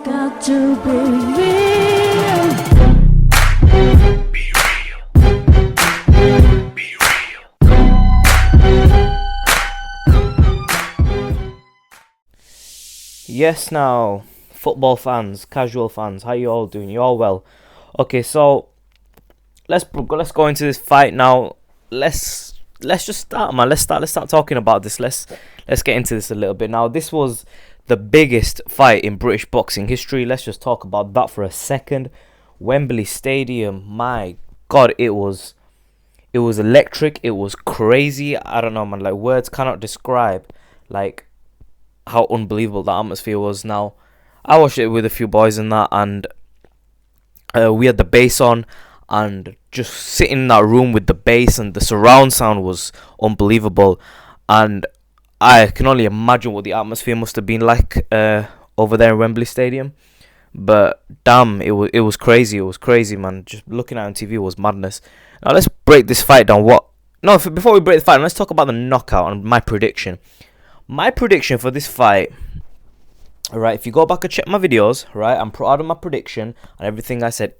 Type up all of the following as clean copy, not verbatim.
Got to be real. Be real. Be real. Yes, now, football fans, casual fans, how you all doing? You all well? Okay, so let's go into this fight now. Let's just start, man. Let's start talking about this. Let's get into this a little bit now. This was the biggest fight in British boxing history. Let's just talk about that for a second. Wembley Stadium, my God, it was electric. It was crazy. I don't know, man. Like, words cannot describe like how unbelievable that atmosphere was. Now, I watched it with a few boys and that, and we had the bass on, and just sitting in that room with the bass and the surround sound was unbelievable. And I can only imagine what the atmosphere must have been like over there in Wembley Stadium. But damn, it was crazy. It was crazy, man. Just looking at it on TV was madness. Now let's break this fight down. Before we break the fight down, let's talk about the knockout and my prediction. My prediction for this fight, alright, if you go back and check my videos, right, I'm proud of my prediction and everything I said.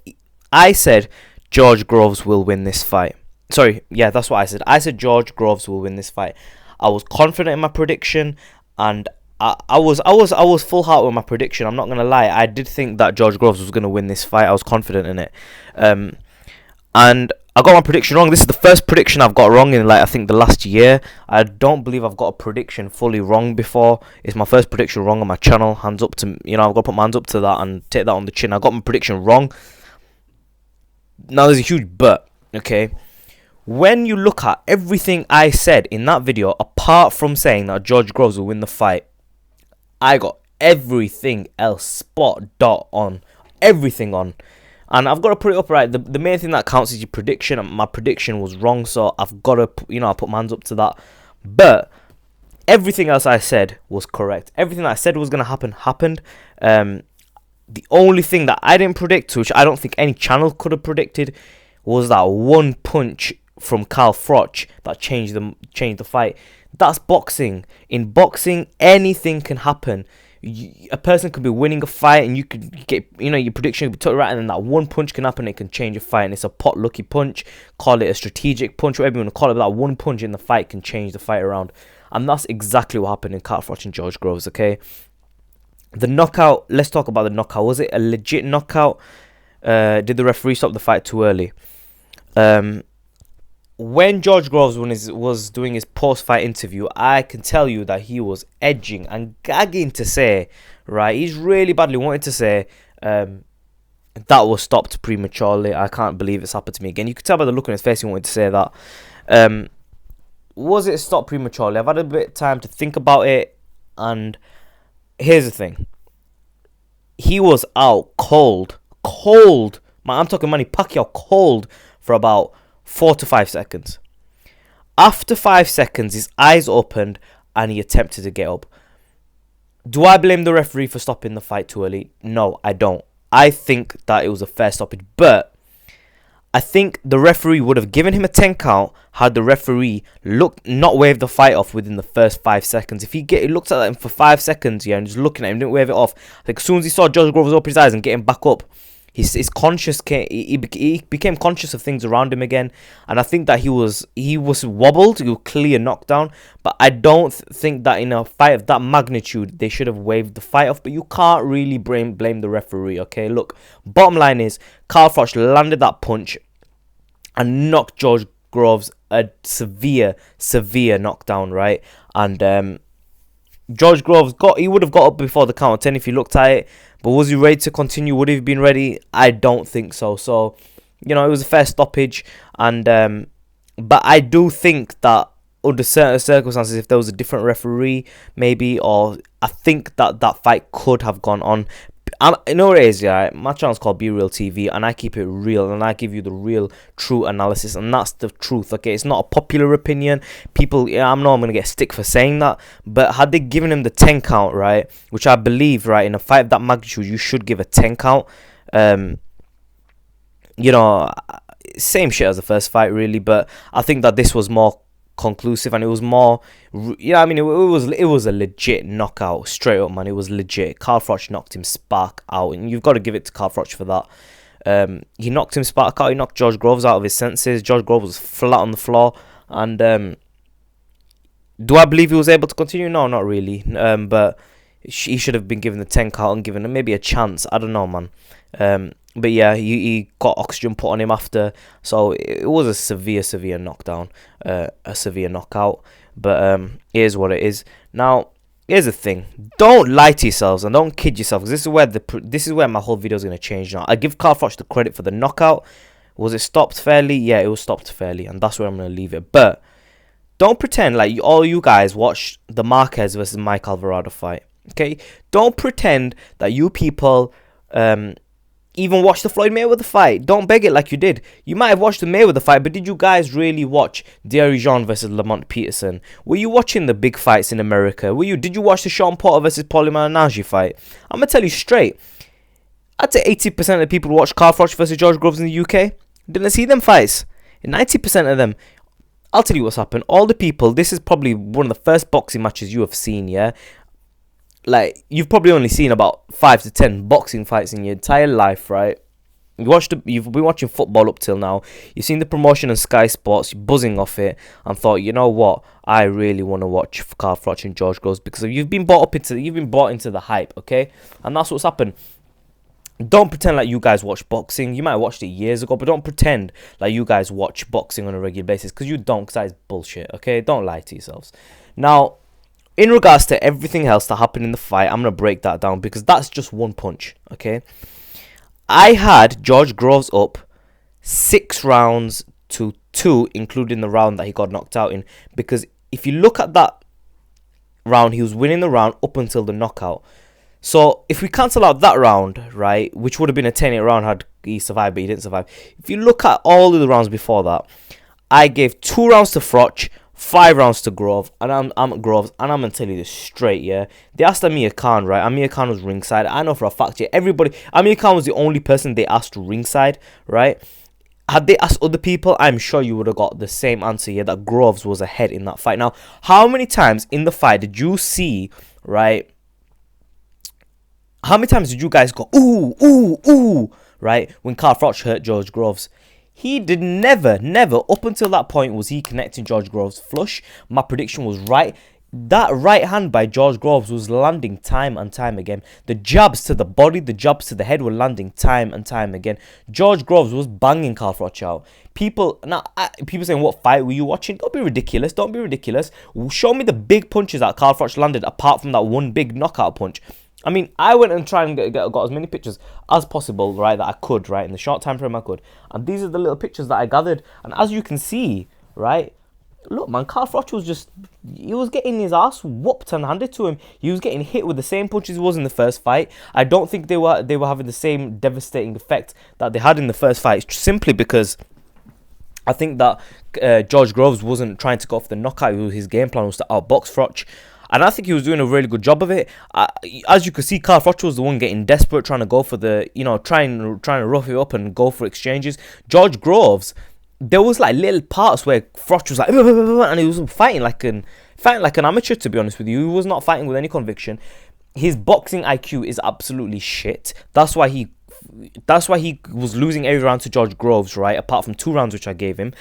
I said George Groves will win this fight. Sorry, yeah, that's what I said. I said George Groves will win this fight. I was confident in my prediction, and I was full heart with my prediction. I'm not gonna lie. I did think that George Groves was gonna win this fight. I was confident in it, and I got my prediction wrong. This is the first prediction I've got wrong in, like, I think the last year. I don't believe I've got a prediction fully wrong before. It's my first prediction wrong on my channel. Hands up to, I've got to put my hands up to that and take that on the chin. I got my prediction wrong. Now there's a huge but. Okay. When you look at everything I said in that video, apart from saying that George Groves will win the fight, I got everything else spot dot on, everything on, and I've got to put it up right. The main thing that counts is your prediction, and my prediction was wrong, so I've got to, I put my hands up to that. But everything else I said was correct. Everything that I said was gonna happen happened. The only thing that I didn't predict, which I don't think any channel could have predicted, was that one punch from Froch that changed the fight. That's boxing. In boxing, anything can happen. A person could be winning a fight, and you could get, your prediction could be totally right, and then that one punch can happen. It can change a fight, and it's a pot lucky punch. Call it a strategic punch, whatever you want to call it. But that one punch in the fight can change the fight around, and that's exactly what happened in Froch and George Groves. Okay, the knockout. Let's talk about the knockout. Was it a legit knockout? Did the referee stop the fight too early? When George Groves was doing his post-fight interview, I can tell you that he was edging and gagging to say, right, he's really badly wanted to say, that was stopped prematurely. I can't believe it's happened to me again. You could tell by the look on his face he wanted to say that. Was it stopped prematurely? I've had a bit of time to think about it, and here's the thing. He was out cold. Man, I'm talking Manny Pacquiao cold for about 4 to 5 seconds. After 5 seconds, his eyes opened and he attempted to get up. Do I blame the referee for stopping the fight too early? No, I don't. I think that it was a fair stoppage, but I think the referee would have given him a 10 count had the referee not waved the fight off within the first 5 seconds. If he looked at him for 5 seconds, and just looking at him, didn't wave it off. I think as soon as he saw George Groves open his eyes and get him back up, his conscious he became conscious of things around him again, and I think that he was wobbled. He was clear knockdown, but I don't think that in a fight of that magnitude they should have waved the fight off. But you can't really blame the referee. Okay, look, bottom line is Froch landed that punch and knocked George Groves a severe knockdown, right? And George Groves would have got up before the count of 10 if he looked at it. But was he ready to continue? Would he have been ready? I don't think so. So, it was a fair stoppage. And but I do think that under certain circumstances, if there was a different referee, maybe, or I think that fight could have gone on. You know what it is, yeah? My channel's called Be Real TV, and I keep it real, and I give you the real, true analysis, and that's the truth, okay? It's not a popular opinion. People, I'm going to get stick for saying that, but had they given him the 10 count, right, which I believe, right, in a fight of that magnitude, you should give a 10 count. Same shit as the first fight, really, but I think that this was more conclusive, and it was more, I mean, it was a legit knockout, straight up, man. It was legit. Carl Froch knocked him spark out, and you've got to give it to Carl Froch for that. He knocked him spark out. He knocked George Groves out of his senses. George Groves was flat on the floor, and do I believe he was able to continue? No, not really. But he should have been given the 10 count and given maybe a chance. I don't know, man. But yeah, he got oxygen put on him after, so it was a severe knockdown, a severe knockout. But it is what it is. Now, here's the thing: don't lie to yourselves and don't kid yourselves, because this is where my whole video is gonna change now. I give Carl Froch the credit for the knockout. Was it stopped fairly? Yeah, it was stopped fairly, and that's where I'm gonna leave it. But don't pretend like all you guys watched the Marquez versus Mike Alvarado fight. Okay, don't pretend that you people even watched the Floyd Mayweather fight. Don't beg it like you did. You might have watched the Mayweather fight, but did you guys really watch Thierry Jean versus Lamont Peterson? Were you watching the big fights in America? Did you watch the Sean Porter versus Paulie Malignaggi fight? I'm gonna tell you straight. I'd say 80% of the people who watched Carl Froch versus George Groves in the UK didn't see them fights. 90% of them. I'll tell you what's happened. All the people, this is probably one of the first boxing matches you have seen, yeah? Like, you've probably only seen about 5 to 10 boxing fights in your entire life, right? You've been watching football up till now. You've seen the promotion on Sky Sports, you're buzzing off it, and thought, you know what? I really want to watch Carl Froch and George Groves, because you've been bought into the hype, okay? And that's what's happened. Don't pretend like you guys watch boxing. You might have watched it years ago, but don't pretend like you guys watch boxing on a regular basis, because you don't, because that is bullshit, okay? Don't lie to yourselves. Now, in regards to everything else that happened in the fight, I'm going to break that down, because that's just one punch, okay? I had George Groves up 6 rounds to 2, including the round that he got knocked out in, because if you look at that round, he was winning the round up until the knockout. So if we cancel out that round, right, which would have been a 10-8 round had he survived, but he didn't survive. If you look at all of the rounds before that, I gave 2 rounds to Froch, 5 rounds to Grove, and I'm at Groves, and I'm gonna tell you this straight, yeah. They asked Amir Khan, right? Amir Khan was ringside. I know for a fact, yeah. Amir Khan was the only person they asked ringside, right? Had they asked other people, I'm sure you would have got the same answer, yeah, that Groves was ahead in that fight. Now, how many times in the fight did you see, right? How many times did you guys go, ooh, right? When Carl Froch hurt George Groves? He did never, up until that point was he connecting George Groves flush. My prediction was right. That right hand by George Groves was landing time and time again. The jabs to the body, the jabs to the head were landing time and time again. George Groves was banging Carl Froch out. People saying, what fight were you watching? Don't be ridiculous. Show me the big punches that Carl Froch landed apart from that one big knockout punch. I mean, I went and tried and got as many pictures as possible, right, that I could, right, in the short time frame I could. And these are the little pictures that I gathered. And as you can see, right, look, man, Carl Froch he was getting his ass whooped and handed to him. He was getting hit with the same punches he was in the first fight. I don't think they were having the same devastating effect that they had in the first fight, simply because I think that George Groves wasn't trying to go for the knockout. His game plan was to outbox Froch. And I think he was doing a really good job of it. As you could see, Carl Froch was the one getting desperate, trying to go for the, trying to rough it up and go for exchanges. George Groves, there was like little parts where Froch was like, and he was fighting like an amateur, to be honest with you. He was not fighting with any conviction. His boxing IQ is absolutely shit. That's why he was losing every round to George Groves, right? Apart from 2 rounds which I gave him.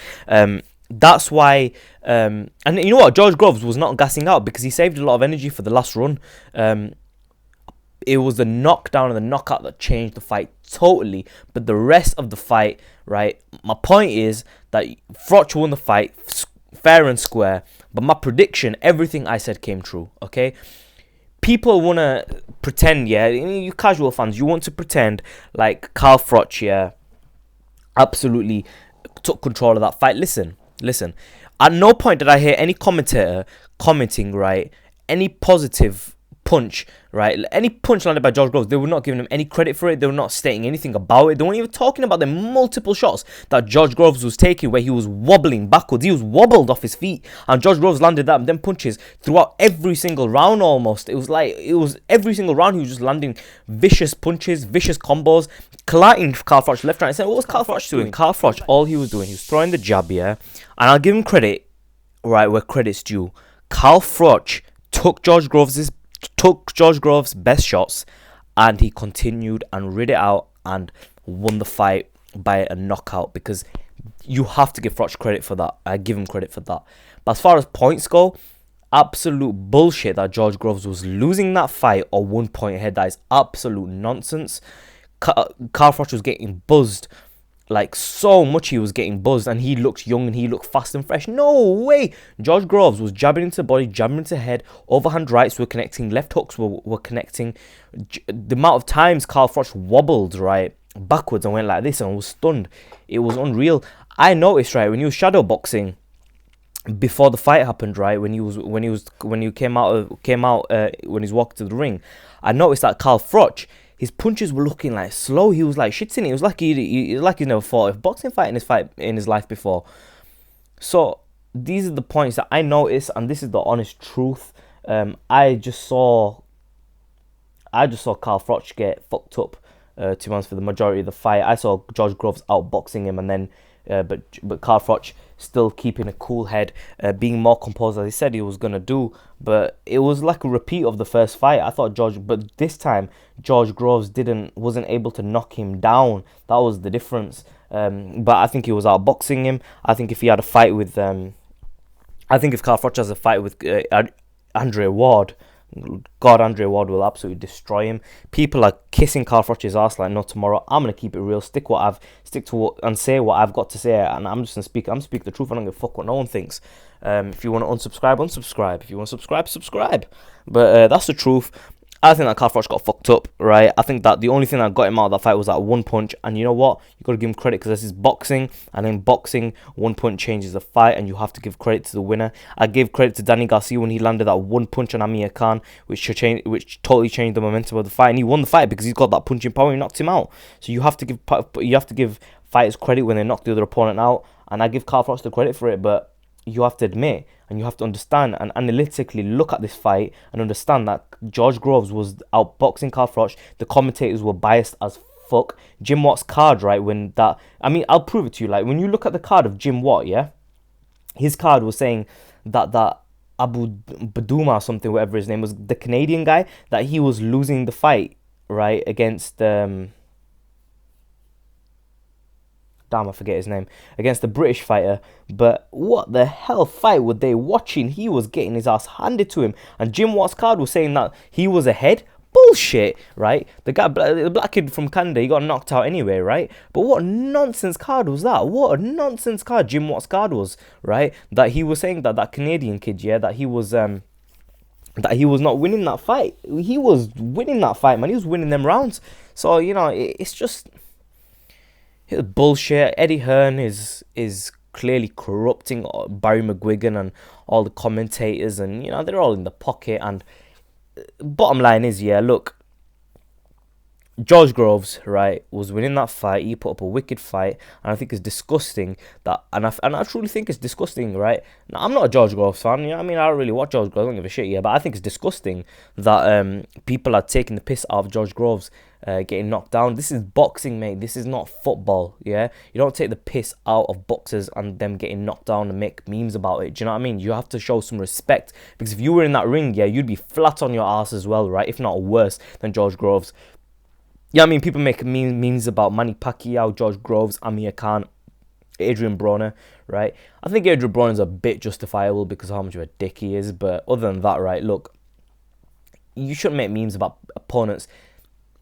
That's why, and you know what, George Groves was not gassing out because he saved a lot of energy for the last run. It was the knockdown and the knockout that changed the fight totally, but the rest of the fight, right, my point is that Froch won the fight fair and square, but my prediction, everything I said came true, okay? People want to pretend, yeah, you casual fans, you want to pretend like Carl Froch, yeah, absolutely took control of that fight. Listen, at no point did I hear any commentator commenting, right, any positive punch, right, any punch landed by George Groves. They were not giving him any credit for it. They were not stating anything about it. They weren't even talking about the multiple shots that George Groves was taking where he was wobbling backwards. He was wobbled off his feet, and George Groves landed them punches throughout every single round almost. It was every single round he was just landing vicious punches, vicious combos, colliding Carl Froch left, right, and center. What was Carl Froch doing? Carl Froch, all he was doing, he was throwing the jab, yeah, and I'll give him credit. right, where credit's due. Carl Froch took George Groves' best shots, and he continued and rid it out and won the fight by a knockout, because you have to give Froch credit for that. I give him credit for that. But as far as points go, absolute bullshit that George Groves was losing that fight or 1 point ahead. That is absolute nonsense. Carl Froch was getting buzzed. Like, so much he was getting buzzed, and he looked young and he looked fast and fresh. No way! George Groves was jabbing into the body, jabbing into the head, overhand rights were connecting, left hooks were connecting. The amount of times Carl Froch wobbled, right, backwards and went like this and was stunned, it was unreal. I noticed, right, when he was shadow boxing before the fight happened, right, when he came out when he's walked to the ring, I noticed that Carl Froch, his punches were looking like slow. He was like shitting it. It was like he never fought a boxing fight in his life before. So these are the points that I noticed, and this is the honest truth. I just saw Carl Froch get fucked up. To be honest, for the majority of the fight, I saw George Groves outboxing him, and then but Carl Froch still keeping a cool head, being more composed as he said he was gonna do. But it was like a repeat of the first fight. I thought but this time George Groves wasn't able to knock him down. That was the difference. But I think he was outboxing him. I think if he had a fight with if Carl Froch has a fight with Andre Ward, God, Andre Ward will absolutely destroy him. People are kissing Carl Froch's ass like no tomorrow. I'm gonna keep it real, stick to what and say what I've got to say, and I'm just gonna speak. I'm speaking the truth. I don't give a fuck what no one thinks. If you want to unsubscribe, unsubscribe. If you want to subscribe, subscribe. But that's the truth. I think that Carl Froch got fucked up, right? I think that the only thing that got him out of that fight was that one punch. And you know what? You got to give him credit, because this is boxing. And in boxing, 1 punch changes the fight. And you have to give credit to the winner. I give credit to Danny Garcia when he landed that one punch on Amir Khan, which totally changed the momentum of the fight. And he won the fight because he's got that punching power. He knocked him out. So you have to give fighters credit when they knock the other opponent out. And I give Carl Froch the credit for it. But you have to admit, and you have to understand and analytically look at this fight and understand that George Groves was outboxing Carl Froch. The commentators were biased as fuck. Jim Watt's card, right, I'll prove it to you. Like, when you look at the card of Jim Watt, yeah, his card was saying that Abu Baduma or something, whatever his name was, the Canadian guy, that he was losing the fight, right, against I forget his name, against the British fighter. But what the hell fight were they watching? He was getting his ass handed to him, and Jim Watt's card was saying that he was ahead. Bullshit, right? The black kid from Canada, he got knocked out anyway, right? But what nonsense card was that? What a nonsense card Jim Watt's card was, right? That he was saying that Canadian kid, yeah, that he was not winning that fight. He was winning that fight, man. He was winning them rounds. So, it's just bullshit. Eddie Hearn is clearly corrupting Barry McGuigan and all the commentators, and they're all in the pocket. And bottom line is, yeah, look, George Groves, right, was winning that fight. He put up a wicked fight, and I think it's disgusting that, and I truly think it's disgusting, right? Now, I'm not a George Groves fan, I don't really watch George Groves, I don't give a shit, yeah, but I think it's disgusting that people are taking the piss out of George Groves getting knocked down. This is boxing, mate. This is not football, yeah? You don't take the piss out of boxers and them getting knocked down and make memes about it. Do you know what I mean? You have to show some respect, because if you were in that ring, yeah, you'd be flat on your ass as well, right? If not worse than George Groves. Yeah, people make memes about Manny Pacquiao, George Groves, Amir Khan, Adrian Broner, right? I think Adrian Broner's a bit justifiable because of how much of a dick he is. But other than that, right, look, you shouldn't make memes about opponents,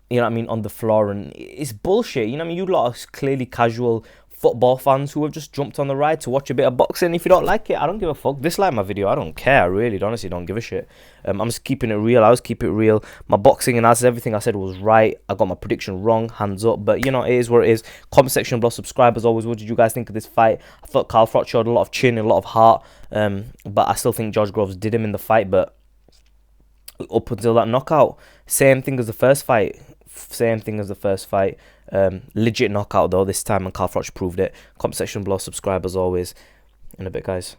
on the floor. And it's bullshit, you lot are clearly casual football fans who have just jumped on the ride to watch a bit of boxing. If you don't like it, I don't give a fuck. Dislike my video, I don't care. I really, honestly don't give a shit. I'm just keeping it real. I always keep it real. My boxing analysis, everything I said was right. I got my prediction wrong, hands up. But it is what it is. Comment section below, subscribe as always. What did you guys think of this fight? I thought Carl Froch showed a lot of chin and a lot of heart, but I still think George Groves did him in the fight. But up until that knockout, same thing as the first fight. Legit knockout though this time, and Carl Froch proved it. Comment section below, subscribe as always. In a bit, guys.